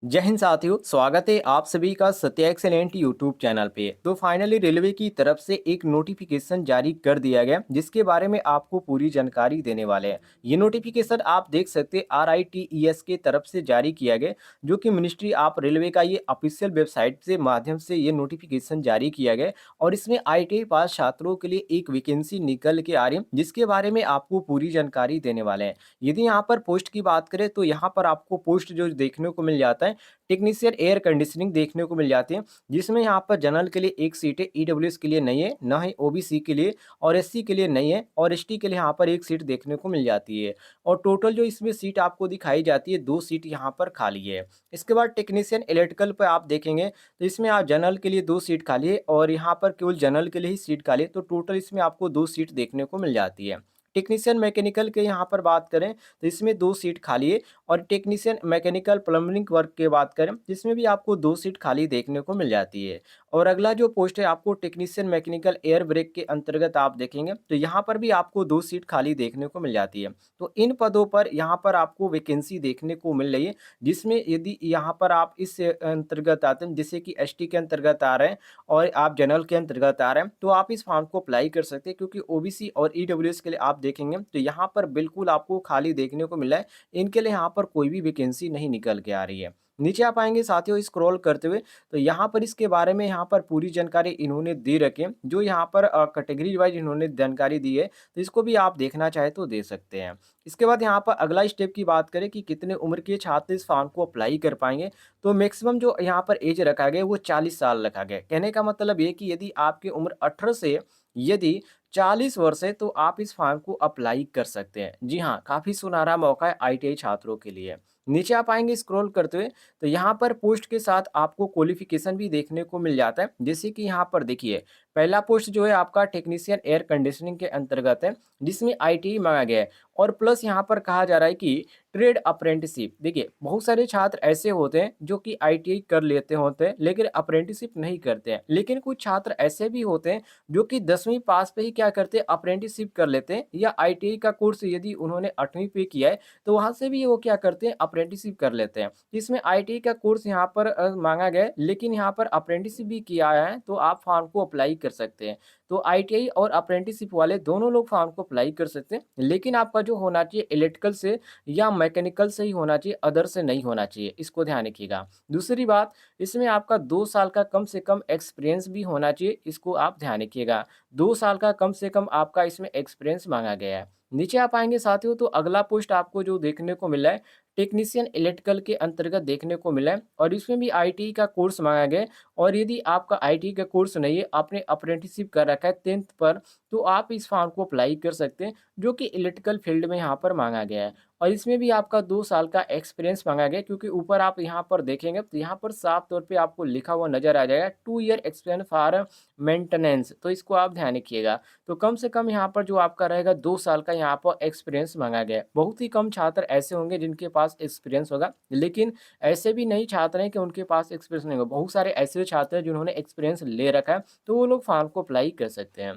जय हिंद साथियों, स्वागत है आप सभी का सत्या एक्सेलेंट यूट्यूब चैनल पे। तो फाइनली रेलवे की तरफ से एक नोटिफिकेशन जारी कर दिया गया जिसके बारे में आपको पूरी जानकारी देने वाले हैं। ये नोटिफिकेशन आप देख सकते हैं RITES के तरफ से जारी किया गया, जो कि मिनिस्ट्री ऑफ रेलवे का ये ऑफिशियल वेबसाइट से माध्यम से ये नोटिफिकेशन जारी किया गया। और इसमें ITI पास छात्रों के लिए एक वैकेंसी निकल के आ रही है जिसके बारे में आपको पूरी जानकारी देने वाले हैं। यदि यहाँ पर पोस्ट की बात करें तो यहाँ पर आपको पोस्ट जो देखने को मिल जाता है, टेक्नीशियन एयर कंडीशनिंग देखने को मिल जाती है, जिसमें यहाँ पर जनरल के लिए एक सीट है, ईडब्ल्यूएस के लिए नहीं है, ना ही ओबीसी के लिए और एससी के लिए नहीं है, और एसटी के लिए यहाँ पर एक सीट देखने को मिल जाती है। और टोटल जो इसमें सीट आपको दिखाई जाती है, 2 सीट यहाँ पर खाली है। इसके बाद टेक्नीशियन इलेक्ट्रिकल पर आप देखेंगे तो इसमें आप जनरल के लिए 2 सीट खाली है और यहाँ पर केवल जनरल के लिए ही सीट खाली है, तो टोटल इसमें आपको 2 सीट देखने को मिल जाती है। टेक्नीशियन मैकेनिकल के यहाँ पर बात करें तो इसमें 2 सीट खाली है, और टेक्नीशियन मैकेनिकल प्लम्बिंग वर्क की बात करें जिसमें भी आपको 2 सीट खाली देखने को मिल जाती है। और अगला जो पोस्ट है आपको टेक्नीशियन मैकेनिकल एयर ब्रेक के अंतर्गत आप देखेंगे तो यहाँ पर भी आपको 2 सीट खाली देखने को मिल जाती है। तो इन पदों पर यहाँ पर आपको वैकेंसी देखने को मिल रही है, जिसमें यदि यहाँ पर आप इस अंतर्गत आते हैं, जैसे कि एसटी के अंतर्गत आ रहे हैं और आप जनरल के अंतर्गत आ रहे हैं, तो आप इस फॉर्म को अप्लाई कर सकते हैं, क्योंकि ओबीसी और ईडब्ल्यूएस के लिए आप देखेंगे तो यहाँ पर बिल्कुल आपको खाली देखने को मिला है। इनके लिए यहाँ पर कोई भी वैकेंसी नहीं निकल के आ रही है। नीचे आप आएँगे साथियों स्क्रॉल करते हुए, तो यहाँ पर इसके बारे में यहाँ पर पूरी जानकारी इन्होंने दे रखी है। जो यहाँ पर कैटेगरी वाइज़ इन्होंने जानकारी दी है, तो इसको भी आप देखना चाहें तो दे सकते हैं। इसके बाद यहाँ पर अगला स्टेप की बात करें कि कितने उम्र के छात्र इस फॉर्म को अप्लाई कर पाएँगे, तो मैक्सिमम जो यहाँ पर ऐज रखा गया है वो 40 साल रखा गया है। कहने का मतलब ये है कि यदि आपकी उम्र 18 से यदि 40 वर्ष है तो आप इस फॉर्म को अप्लाई कर सकते हैं। जी हाँ, काफ़ी सुनहरा मौका है आईटीआई छात्रों के लिए। नीचे आप आएँगे स्क्रॉल करते हुए, तो यहाँ पर पोस्ट के साथ आपको क्वालिफ़िकेशन भी देखने को मिल जाता है। जैसे कि यहाँ पर देखिए, पहला पोस्ट जो है आपका टेक्नीशियन एयर कंडीशनिंग के अंतर्गत है, जिसमें आईटीआई माँगा गया है, और प्लस यहाँ पर कहा जा रहा है कि ट्रेड अप्रेंटिसशिप। देखिए, बहुत सारे छात्र ऐसे होते हैं जो कि आईटीआई कर लेते होते हैं, लेकिन अप्रेंटिसशिप नहीं करते हैं। लेकिन कुछ छात्र ऐसे भी होते हैं जो कि 10वीं पास पे ही क्या करते हैं, अप्रेंटिसशिप कर लेते हैं, या आईटीआई का कोर्स यदि उन्होंने 8वीं पे किया है तो वहाँ से भी वो क्या करते हैं, अप्रेंटिसशिप कर लेते हैं। इसमें आईटीआई का कोर्स यहाँ पर माँगा गया है, लेकिन यहाँ पर अप्रेंटिसशिप भी किया है, तो आप फॉर्म को अप्लाई कर सकते हैं। तो आईटीआई और अप्रेंटिसशिप वाले दोनों लोग फॉर्म को अप्लाई कर सकते हैं, लेकिन आपका जो होना चाहिए इलेक्ट्रिकल से या मैकेनिकल से ही होना चाहिए, अदर से नहीं होना चाहिए, इसको ध्यान रखिएगा। दूसरी बात, इसमें आपका 2 साल का कम से कम एक्सपीरियंस भी होना चाहिए, इसको आप ध्यान रखिएगा। 2 साल का कम से कम आपका इसमें एक्सपीरियंस माँगा गया है। नीचे आप आएँगे साथियों, तो अगला पोस्ट आपको जो देखने को मिला है, टेक्नीशियन इलेक्ट्रिकल के अंतर्गत देखने को मिला है, और इसमें भी आईटीआई का कोर्स माँगा गया है। और यदि आपका आईटीआई का कोर्स नहीं है, आपने अप्रेंटिसशिप कर रखा है 10th पर, तो आप इस फॉर्म को अप्लाई कर सकते हैं, जो कि इलेक्ट्रिकल फील्ड में यहाँ पर माँगा गया है। और इसमें भी आपका 2 साल का एक्सपीरियंस माँगा गया है, क्योंकि ऊपर आप यहाँ पर देखेंगे तो यहाँ पर साफ तौर पे आपको लिखा हुआ नज़र आ जाएगा 2 ईयर एक्सपीरियंस फॉर मेंटेनेंस, तो इसको आप ध्यान रखिएगा। तो कम से कम यहाँ पर जो आपका रहेगा 2 साल का यहाँ पर एक्सपीरियंस माँगा गया है। बहुत ही कम छात्र ऐसे होंगे जिनके पास एक्सपीरियंस होगा, लेकिन ऐसे भी नहीं छात्र हैं कि उनके पास एक्सपीरियंस नहीं होगा। बहुत सारे ऐसे छात्र हैं जिन्होंने एक्सपीरियंस ले रखा है, तो वो लोग फॉर्म को अप्लाई कर सकते हैं।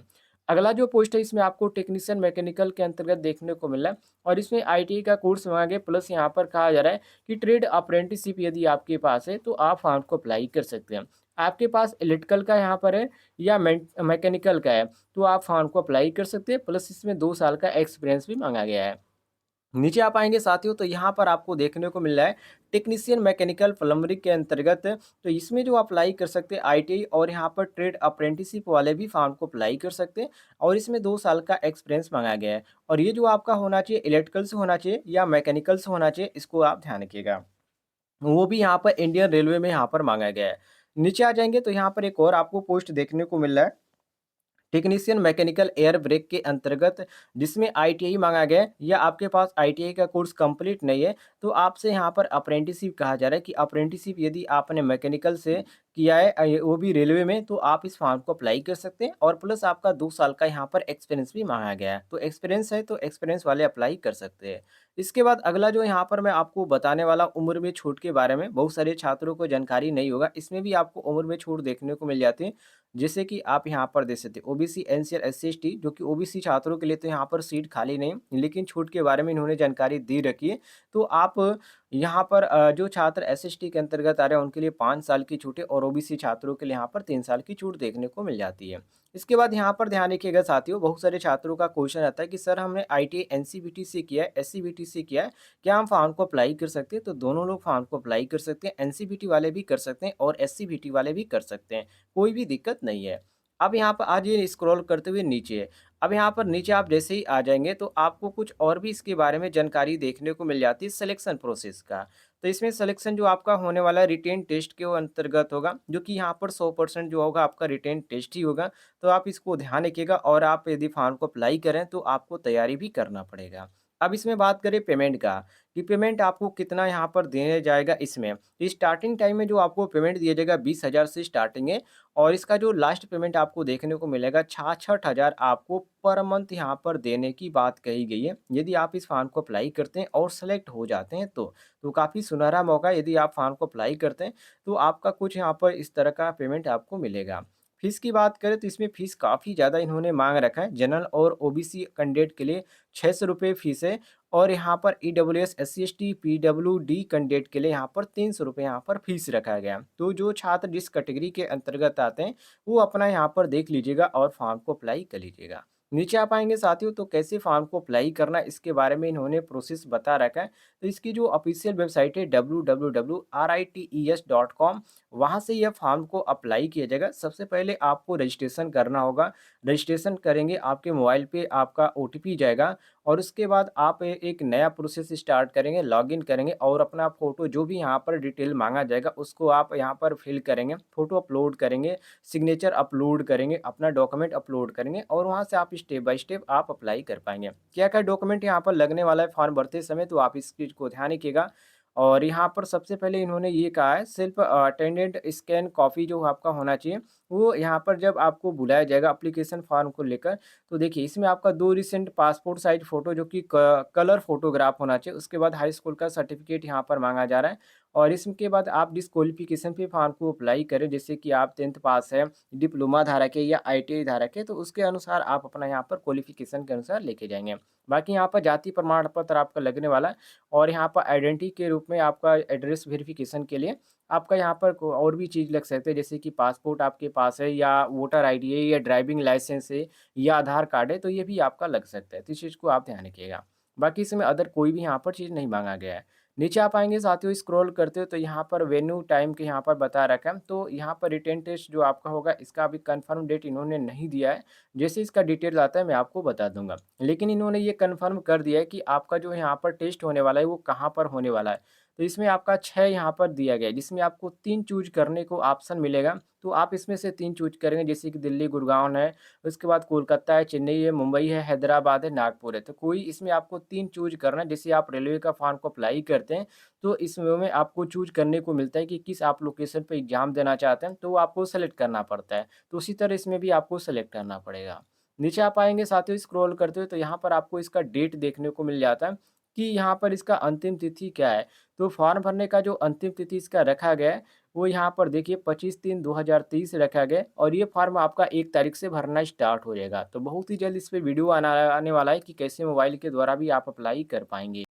अगला जो पोस्ट है इसमें आपको टेक्नीशियन मैकेनिकल के अंतर्गत देखने को मिला है, और इसमें आईटीआई का कोर्स मांगा गया, प्लस यहाँ पर कहा जा रहा है कि ट्रेड अप्रेंटिसशिप यदि आपके पास है तो आप फॉर्म को अप्लाई कर सकते हैं। आपके पास इलेक्ट्रिकल का यहाँ पर है या मैकेनिकल का है, तो आप फॉर्म को अप्लाई कर सकते हैं, प्लस इसमें 2 साल का एक्सपीरियंस भी मांगा गया है। नीचे आप आएँगे साथियों, तो यहाँ पर आपको देखने को मिल रहा है टेक्नीशियन मैकेनिकल प्लम्बरिंग के अंतर्गत, तो इसमें जो अप्लाई कर सकते हैं आईटीआई और यहाँ पर ट्रेड अप्रेंटिसशिप वाले भी फॉर्म को अप्लाई कर सकते हैं, और इसमें 2 साल का एक्सपीरियंस माँगा गया है। और ये जो आपका होना चाहिए इलेक्ट्रिकल से होना चाहिए या मैकेनिकल से होना चाहिए, इसको आप ध्यान रखिएगा। वो भी यहाँ पर इंडियन रेलवे में यहाँ पर माँगा गया है। नीचे आ जाएँगे तो यहाँ पर एक और आपको पोस्ट देखने को मिल रहा है, टेक्नीशियन मैकेनिकल एयर ब्रेक के अंतर्गत, जिसमें आईटीआई मांगा गया है, या आपके पास आईटीआई का कोर्स कंप्लीट नहीं है, तो आपसे यहाँ पर अप्रेंटिसशिप कहा जा रहा है कि अप्रेंटिसशिप यदि आपने मैकेनिकल से किया है, वो भी रेलवे में, तो आप इस फॉर्म को अप्लाई कर सकते हैं, और प्लस आपका 2 साल का यहाँ पर एक्सपीरियंस भी मांगा गया है। तो एक्सपीरियंस है तो एक्सपीरियंस वाले अप्लाई कर सकते हैं। इसके बाद अगला जो यहाँ पर मैं आपको बताने वाला उम्र में छूट के बारे में, बहुत सारे छात्रों को जानकारी नहीं होगा। इसमें भी आपको उम्र में छूट देखने को मिल जाती है। जैसे कि आप यहाँ पर देख सकते हैं ओबीसी, एनसीएल, एससी/एसटी जो कि ओबीसी छात्रों के लिए तो यहाँ पर सीट खाली नहीं है, लेकिन छूट के बारे में इन्होंने जानकारी दे रखी है। तो आप यहाँ पर जो छात्र एसएसटी के अंतर्गत आ रहे हैं उनके लिए 5 साल की छूट है और ओबीसी छात्रों के लिए यहाँ पर 3 साल की छूट देखने को मिल जाती है। इसके बाद यहाँ पर ध्यान रखिएगा साथियों, बहुत सारे छात्रों का क्वेश्चन आता है कि सर हमने आईटीआई एनसीवीटी से किया है, एससीबीटी से किया है, क्या हम फॉर्म को अप्लाई कर सकते हैं? तो दोनों लोग फॉर्म को अप्लाई कर सकते हैं, एनसीवीटी वाले भी कर सकते हैं और एससीबीटी वाले भी कर सकते हैं, कोई भी दिक्कत नहीं है। अब यहाँ पर आज ये स्क्रॉल करते हुए नीचे, अब यहाँ पर नीचे आप जैसे ही आ जाएँगे तो आपको कुछ और भी इसके बारे में जानकारी देखने को मिल जाती है सिलेक्शन प्रोसेस का। तो इसमें सिलेक्शन जो आपका होने वाला है रिटेन टेस्ट के अंतर्गत होगा, जो कि यहाँ पर 100% जो होगा आपका रिटेन टेस्ट ही होगा। तो आप इसको ध्यान रखिएगा और आप यदि फॉर्म को अप्लाई करें तो आपको तैयारी भी करना पड़ेगा। अब इसमें बात करें पेमेंट का, कि पेमेंट आपको कितना यहाँ पर दिया जाएगा इसमें। स्टार्टिंग टाइम में जो आपको पेमेंट दिया जाएगा 20,000 से स्टार्टिंग है और इसका जो लास्ट पेमेंट आपको देखने को मिलेगा 66,000 आपको पर मंथ यहाँ पर देने की बात कही गई है। यदि आप इस फॉर्म को अप्लाई करते हैं और सेलेक्ट हो जाते हैं तो काफ़ी सुनहरा मौका है। यदि आप फॉर्म को अप्लाई करते हैं तो आपका कुछ यहाँ पर इस तरह का पेमेंट आपको मिलेगा। फीस की बात करें तो इसमें फीस काफ़ी ज़्यादा इन्होंने माँग रखा है। जनरल और ओबीसी कैंडिडेट के लिए ₹600 फीस है और यहाँ पर ईडब्ल्यूएस, एससी/एसटी, पीडब्ल्यूडी कैंडिडेट के लिए यहाँ पर ₹300 यहाँ पर फीस रखा गया है। तो जो छात्र जिस कैटेगरी के अंतर्गत आते हैं, वो अपना यहाँ पर देख लीजिएगा और फॉर्म को अप्लाई कर लीजिएगा। नीचे आप आएँगे साथियों तो कैसे फॉर्म को अप्लाई करना है इसके बारे में इन्होंने प्रोसेस बता रखा है। तो इसकी जो ऑफ़िशियल वेबसाइट है www.rites.com, वहाँ से यह फॉर्म को अप्लाई किया जाएगा। सबसे पहले आपको रजिस्ट्रेशन करना होगा। रजिस्ट्रेशन करेंगे, आपके मोबाइल पे आपका ओटीपी जाएगा और उसके बाद आप एक नया प्रोसेस स्टार्ट करेंगे, लॉगिन करेंगे और अपना फ़ोटो जो भी यहाँ पर डिटेल माँगा जाएगा उसको आप यहाँ पर फिल करेंगे, फ़ोटो अपलोड करेंगे, सिग्नेचर अपलोड करेंगे, अपना डॉक्यूमेंट अपलोड करेंगे और वहाँ से आप स्टेप बाय स्टेप आप अप्लाई कर पाएँगे। क्या-क्या डॉक्यूमेंट यहाँ पर लगने वाला है फॉर्म भरते समय तो आप इस चीज़ को ध्यान रखिएगा। और यहाँ पर सबसे पहले इन्होंने ये कहा है सेल्फ अटेंडेंट स्कैन कॉपी जो आपका होना चाहिए, वो यहाँ पर जब आपको बुलाया जाएगा एप्लीकेशन फॉर्म को लेकर, तो देखिए इसमें आपका 2 रिसेंट पासपोर्ट साइज़ फ़ोटो जो कि क कलर फ़ोटोग्राफ होना चाहिए, उसके बाद हाई स्कूल का सर्टिफ़िकेट यहाँ पर माँगा जा रहा है और इसके बाद आप जिस क्वालिफ़िकेशन पे फॉर्म को अप्लाई करें, जैसे कि आप 10th पास है, डिप्लोमा धारक है या आईटीआई धारक है, तो उसके अनुसार आप अपना यहाँ पर क्वालिफ़िकेशन के अनुसार लेके जाएँगे। बाकी यहाँ पर जाति प्रमाण पत्र आपका लगने वाला है और यहाँ पर आइडेंटिटी के रूप में आपका एड्रेस वेरिफ़िकेशन के लिए आपका यहाँ पर को और भी चीज़ लग सकते हैं, जैसे कि पासपोर्ट आपके पास है या वोटर आईडी है या ड्राइविंग लाइसेंस है या आधार कार्ड है, तो ये भी आपका लग सकता है। तो इस चीज़ को आप ध्यान रखिएगा। बाकी इसमें अदर कोई भी यहाँ पर चीज़ नहीं माँगा गया है। नीचे आप आएँगे साथियों स्क्रॉल करते हो तो यहाँ पर वेन्यू टाइम के यहाँ पर बता रखा है। तो यहाँ पर रिटेन टेस्ट जो आपका होगा इसका अभी कन्फर्म डेट इन्होंने नहीं दिया है। जैसे इसका डिटेल आता है मैं आपको बता दूँगा। लेकिन इन्होंने ये कन्फर्म कर दिया है कि आपका जो यहाँ पर टेस्ट होने वाला है वो कहाँ पर होने वाला है। तो इसमें आपका 6 यहाँ पर दिया गया है, जिसमें आपको 3 चूज़ करने को ऑप्शन मिलेगा। तो आप इसमें से 3 चूज़ करेंगे, जैसे कि दिल्ली, गुड़गाँव है, उसके बाद कोलकाता है, चेन्नई है, मुंबई है, हैदराबाद है, नागपुर है। तो कोई इसमें आपको 3 चूज़ करना है। जैसे आप रेलवे का फॉर्म को अप्लाई करते हैं, तो इसमें में आपको चूज़ करने को मिलता है कि किस आप लोकेशन पे एग्ज़ाम देना चाहते हैं, तो वो आपको सेलेक्ट करना पड़ता है। तो उसी तरह इसमें भी आपको सेलेक्ट करना पड़ेगा। नीचे आप आएँगे साथियों स्क्रॉल करते हुए तो यहाँ पर आपको इसका डेट देखने को मिल जाता है कि यहाँ पर इसका अंतिम तिथि क्या है। तो फॉर्म भरने का जो अंतिम तिथि इसका रखा गया है, वो यहाँ पर देखिए 25/3/2023 रखा गया है और ये फॉर्म आपका 1 तारीख से भरना स्टार्ट हो जाएगा। तो बहुत ही जल्द इस पे वीडियो आने वाला है कि कैसे मोबाइल के द्वारा भी आप अप्लाई कर पाएँगे।